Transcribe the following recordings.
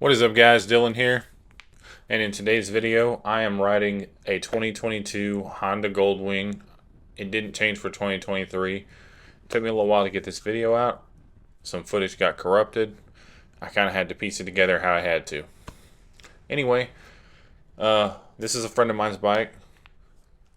What is up, guys? Dylan here, and in today's video I am riding a 2022 Honda Goldwing. It didn't change for 2023. It took me a little while to get this video out. Some footage got corrupted. I kind of had to piece it together how I had to. Anyway, this is a friend of mine's bike,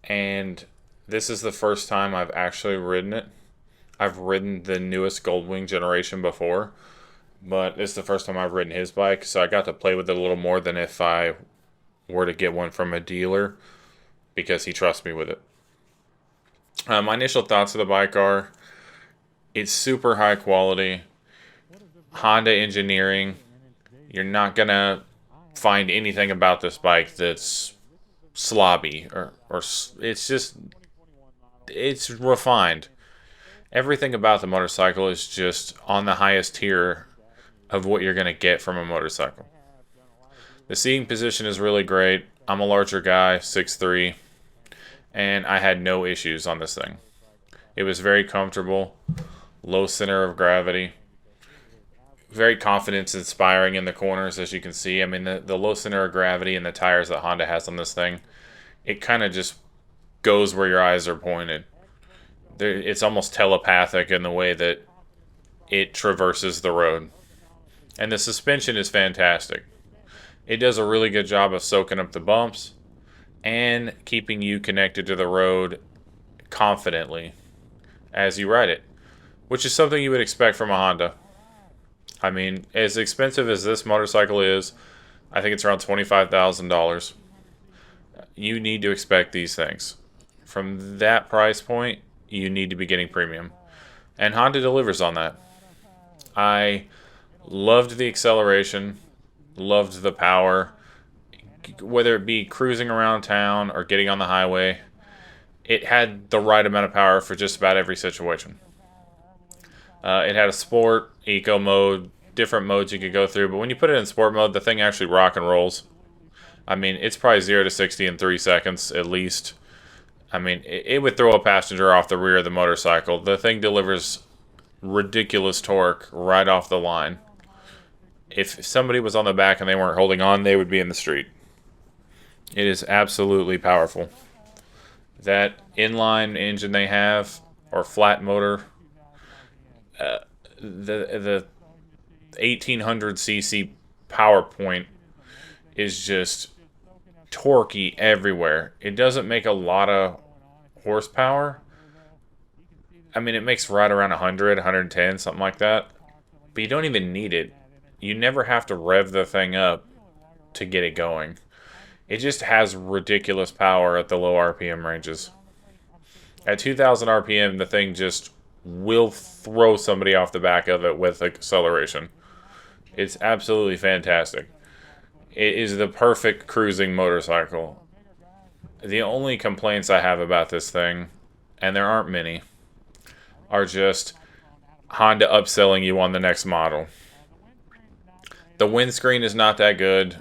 and this is the first time I've actually ridden it. I've ridden the newest Goldwing generation before, but it's the first time I've ridden his bike, so I got to play with it a little more than if I were to get one from a dealer, because he trusts me with it. My initial thoughts of the bike are, it's super high quality, Honda engineering. You're not gonna find anything about this bike that's slobby or it's refined. Everything about the motorcycle is just on the highest tier of what you're going to get from a motorcycle. The seating position is really great. I'm a larger guy, 6'3", and I had no issues on this thing. It was very comfortable, low center of gravity, very confidence inspiring in the corners, as you can see. I mean, the low center of gravity and the tires that Honda has on this thing, it kind of just goes where your eyes are pointed. It's almost telepathic in the way that it traverses the road. And the suspension is fantastic. It does a really good job of soaking up the bumps and keeping you connected to the road confidently as you ride it, which is something you would expect from a Honda. I mean, as expensive as this motorcycle is, I think it's around $25,000. You need to expect these things. From that price point, you need to be getting premium. And Honda delivers on that. I loved the acceleration, loved the power, whether it be cruising around town or getting on the highway. It had the right amount of power for just about every situation. It had a sport, eco mode, different modes you could go through, but when you put it in sport mode, the thing actually rock and rolls. I mean, it's probably 0 to 60 in 3 seconds at least. I mean, it would throw a passenger off the rear of the motorcycle. The thing delivers ridiculous torque right off the line. If somebody was on the back and they weren't holding on, they would be in the street. It is absolutely powerful. That inline engine they have, or flat motor, the 1800cc power point is just torquey everywhere. It doesn't make a lot of horsepower. I mean, it makes right around 100, 110, something like that. But you don't even need it. You never have to rev the thing up to get it going. It just has ridiculous power at the low RPM ranges. At 2,000 RPM, the thing just will throw somebody off the back of it with acceleration. It's absolutely fantastic. It is the perfect cruising motorcycle. The only complaints I have about this thing, and there aren't many, are just Honda upselling you on the next model. The windscreen is not that good.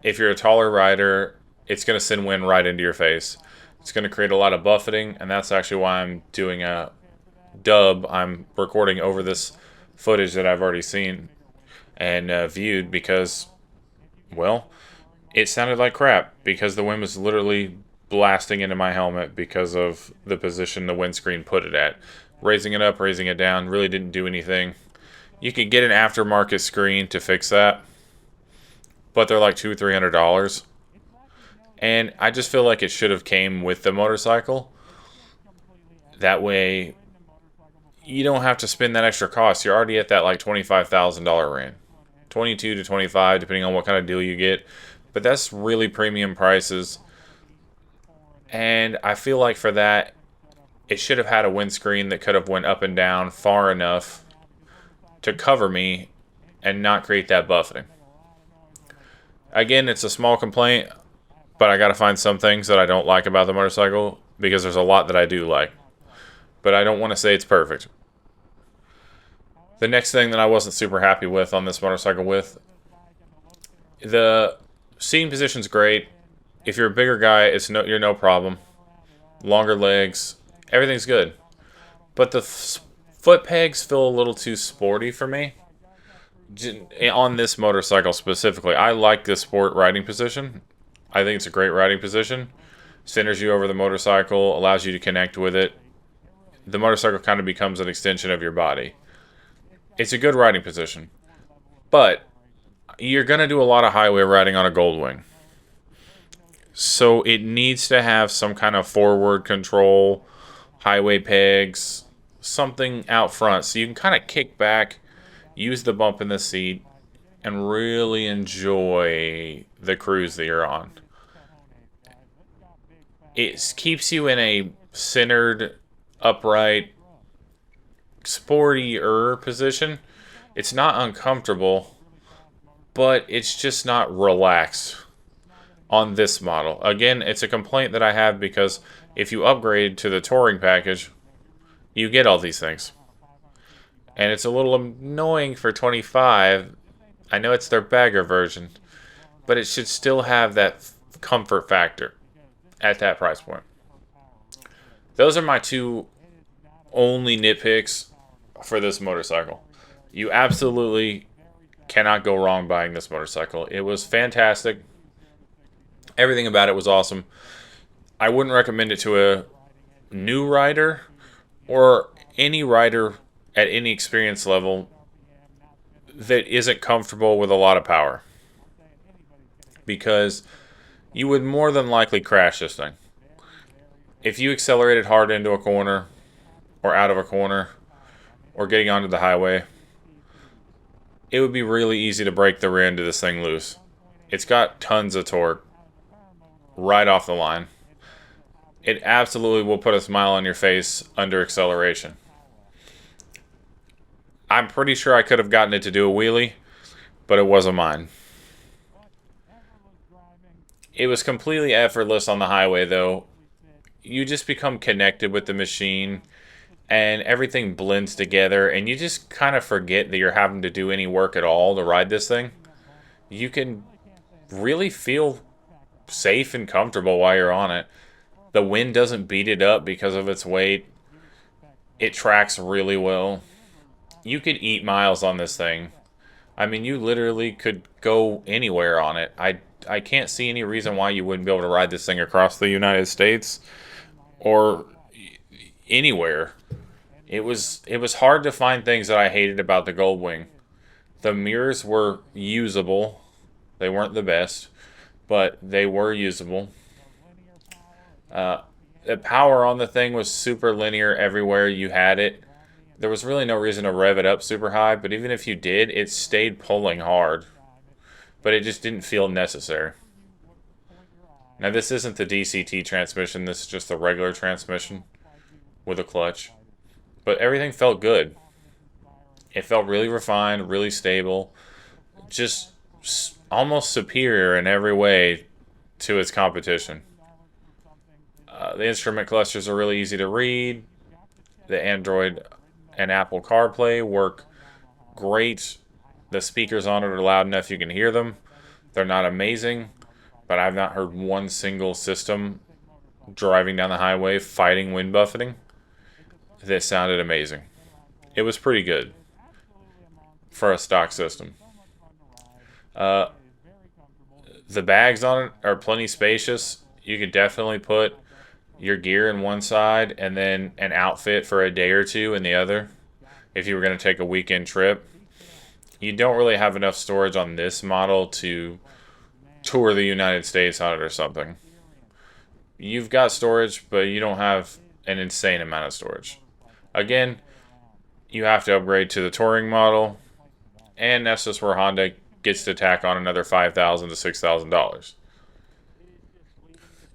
If you're a taller rider, it's going to send wind right into your face. It's going to create a lot of buffeting, and that's actually why I'm doing a dub. I'm recording over this footage that I've already seen and viewed because, well, it sounded like crap because the wind was literally blasting into my helmet because of the position the windscreen put it at. Raising it up, raising it down, really didn't do anything. You could get an aftermarket screen to fix that, but they're like $200-300. And I just feel like it should have came with the motorcycle. That way, you don't have to spend that extra cost. You're already at that like $25,000 range. 22 to 25, depending on what kind of deal you get. But that's really premium prices. And I feel like for that, it should have had a windscreen that could have went up and down far enough to cover me and not create that buffeting. Again, it's a small complaint, but I got to find some things that I don't like about the motorcycle because there's a lot that I do like. But I don't want to say it's perfect. The next thing that I wasn't super happy with on this motorcycle the seating position's great. If you're a bigger guy, you're no problem. Longer legs, everything's good. But the foot pegs feel a little too sporty for me. On this motorcycle specifically, I like the sport riding position. I think it's a great riding position. Centers you over the motorcycle, allows you to connect with it. The motorcycle kind of becomes an extension of your body. It's a good riding position. But you're going to do a lot of highway riding on a Goldwing. So it needs to have some kind of forward control, highway pegs, something out front so you can kind of kick back, use the bump in the seat, and really enjoy the cruise that you're on. It keeps you in a centered, upright, sportier position. It's not uncomfortable, but it's just not relaxed on this model. Again, it's a complaint that I have because if you upgrade to the touring package, you get all these things. And it's a little annoying for 25. I know it's their bagger version, but it should still have that comfort factor at that price point. Those are my two only nitpicks for this motorcycle. You absolutely cannot go wrong buying this motorcycle. It was fantastic. Everything about it was awesome. I wouldn't recommend it to a new rider or any rider at any experience level that isn't comfortable with a lot of power, because you would more than likely crash this thing. If you accelerated hard into a corner or out of a corner or getting onto the highway, it would be really easy to break the rear end of this thing loose. It's got tons of torque right off the line. It absolutely will put a smile on your face under acceleration. I'm pretty sure I could have gotten it to do a wheelie, but it wasn't mine. It was completely effortless on the highway, though. You just become connected with the machine, and everything blends together, and you just kind of forget that you're having to do any work at all to ride this thing. You can really feel safe and comfortable while you're on it. The wind doesn't beat it up because of its weight. It tracks really well. You could eat miles on this thing. I mean, you literally could go anywhere on it. I can't see any reason why you wouldn't be able to ride this thing across the United States or anywhere. It was hard to find things that I hated about the Goldwing. The mirrors were usable. They weren't the best, but they were usable. The power on the thing was super linear everywhere you had it. There was really no reason to rev it up super high, but even if you did, it stayed pulling hard. But it just didn't feel necessary. Now, this isn't the DCT transmission. This is just the regular transmission with a clutch. But everything felt good. It felt really refined, really stable. Just almost superior in every way to its competition. The instrument clusters are really easy to read. The Android and Apple CarPlay work great. The speakers on it are loud enough you can hear them. They're not amazing, but I've not heard one single system driving down the highway fighting wind buffeting that sounded amazing. It was pretty good for a stock system. The bags on it are plenty spacious. You could definitely put your gear in one side and then an outfit for a day or two in the other if you were going to take a weekend trip. You don't really have enough storage on this model to tour the United States on it or something. You've got storage, but you don't have an insane amount of storage. Again, you have to upgrade to the touring model, and that's just where Honda gets to tack on another $5,000 to $6,000.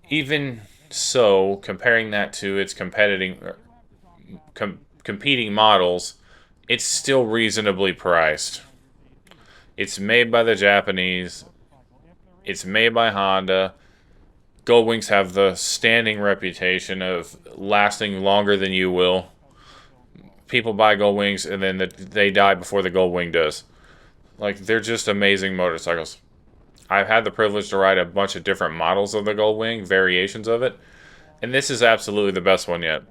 Even so, comparing that to its competing models, it's still reasonably priced. It's made by the Japanese. It's made by Honda. Goldwings have the standing reputation of lasting longer than you will. People buy Goldwings and then they die before the Goldwing does. Like, they're just amazing motorcycles. I've had the privilege to ride a bunch of different models of the Goldwing, variations of it, and this is absolutely the best one yet.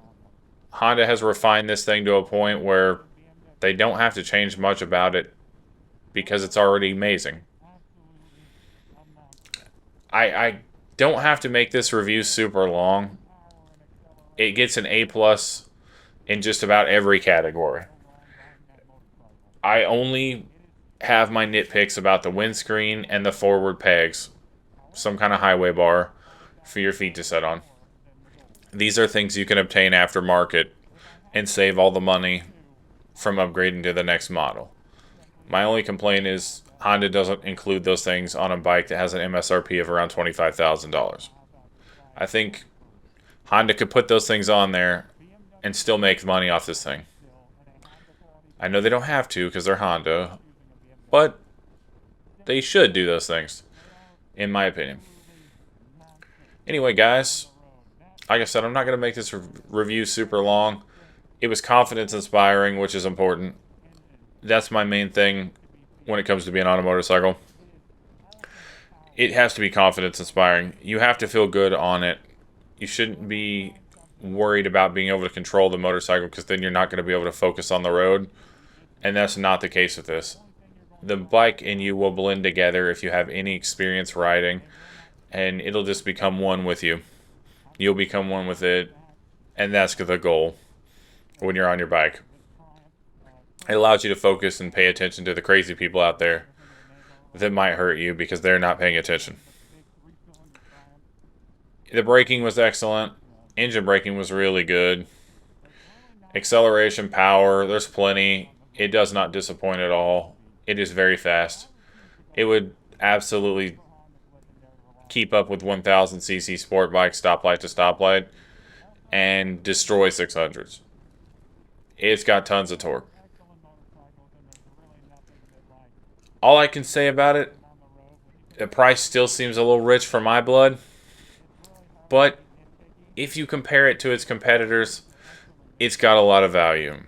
Honda has refined this thing to a point where they don't have to change much about it because it's already amazing. I don't have to make this review super long. It gets an A+ in just about every category. I only have my nitpicks about the windscreen and the forward pegs. Some kind of highway bar for your feet to sit on. These are things you can obtain aftermarket and save all the money from upgrading to the next model. My only complaint is Honda doesn't include those things on a bike that has an MSRP of around $25,000. I think Honda could put those things on there and still make money off this thing. I know they don't have to because they're Honda, but they should do those things, in my opinion. Anyway, guys, like I said, I'm not going to make this review super long. It was confidence inspiring, which is important. That's my main thing when it comes to being on a motorcycle. It has to be confidence inspiring. You have to feel good on it. You shouldn't be worried about being able to control the motorcycle because then you're not going to be able to focus on the road. And that's not the case with this. The bike and you will blend together if you have any experience riding, and it'll just become one with you. You'll become one with it, and that's the goal when you're on your bike. It allows you to focus and pay attention to the crazy people out there that might hurt you because they're not paying attention. The braking was excellent. Engine braking was really good. Acceleration, power, there's plenty. It does not disappoint at all. It is very fast. It would absolutely keep up with 1000cc sport bike stoplight to stoplight and destroy 600s. It's got tons of torque. All I can say about it, the price still seems a little rich for my blood, but if you compare it to its competitors, it's got a lot of value.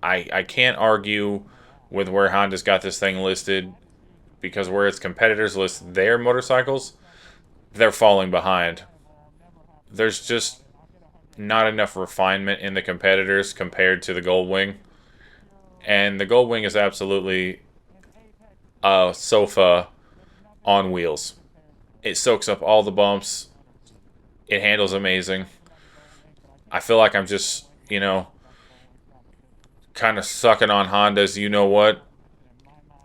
I can't argue with where Honda's got this thing listed, because where its competitors list their motorcycles, they're falling behind. There's just not enough refinement in the competitors compared to the Goldwing. And the Goldwing is absolutely a sofa on wheels. It soaks up all the bumps. It handles amazing. I feel like I'm just, kind of sucking on Honda's, you know what?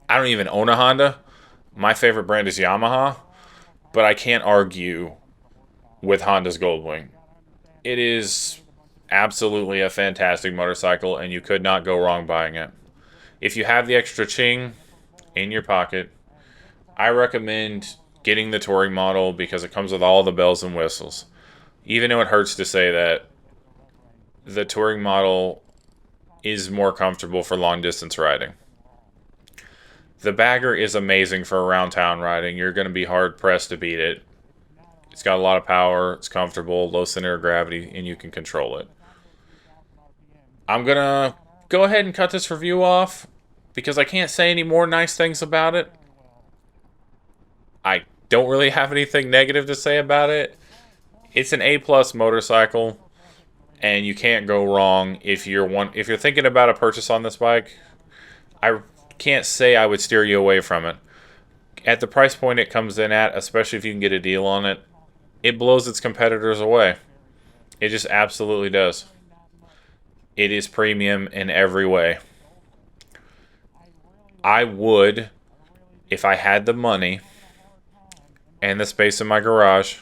I don't even own a Honda. My favorite brand is Yamaha, but I can't argue with Honda's Goldwing. It is absolutely a fantastic motorcycle, and you could not go wrong buying it. If you have the extra ching in your pocket, I recommend getting the touring model because it comes with all the bells and whistles. Even though it hurts to say that, the touring model is more comfortable for long distance riding. The bagger is amazing for around town riding. You're going to be hard pressed to beat it. It's got a lot of power, it's comfortable, low center of gravity, and you can control it. I'm going to go ahead and cut this review off because I can't say any more nice things about it. I don't really have anything negative to say about it. It's an A+ motorcycle, and you can't go wrong if you're thinking about a purchase on this bike. I can't say I would steer you away from it. At the price point it comes in at, especially if you can get a deal on it, it blows its competitors away. It just absolutely does. It is premium in every way. I would, if I had the money and the space in my garage,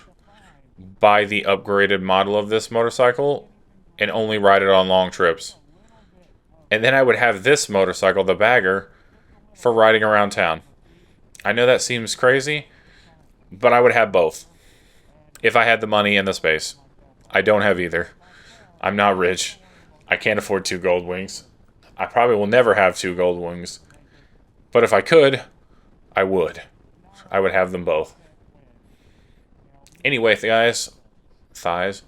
buy the upgraded model of this motorcycle and only ride it on long trips. And then I would have this motorcycle, the bagger, for riding around town. I know that seems crazy, but I would have both if I had the money and the space. I don't have either. I'm not rich. I can't afford 2 Goldwings. I probably will never have 2 Goldwings. But if I could, I would. I would have them both. Anyway, guys, thank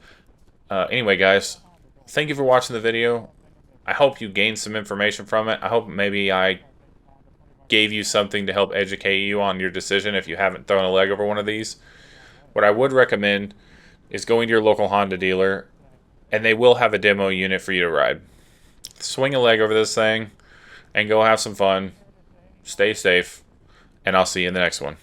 you for watching the video. I hope you gained some information from it. I hope maybe I gave you something to help educate you on your decision if you haven't thrown a leg over one of these. What I would recommend is going to your local Honda dealer, and they will have a demo unit for you to ride. Swing a leg over this thing and go have some fun. stay safe, and I'll see you in the next one.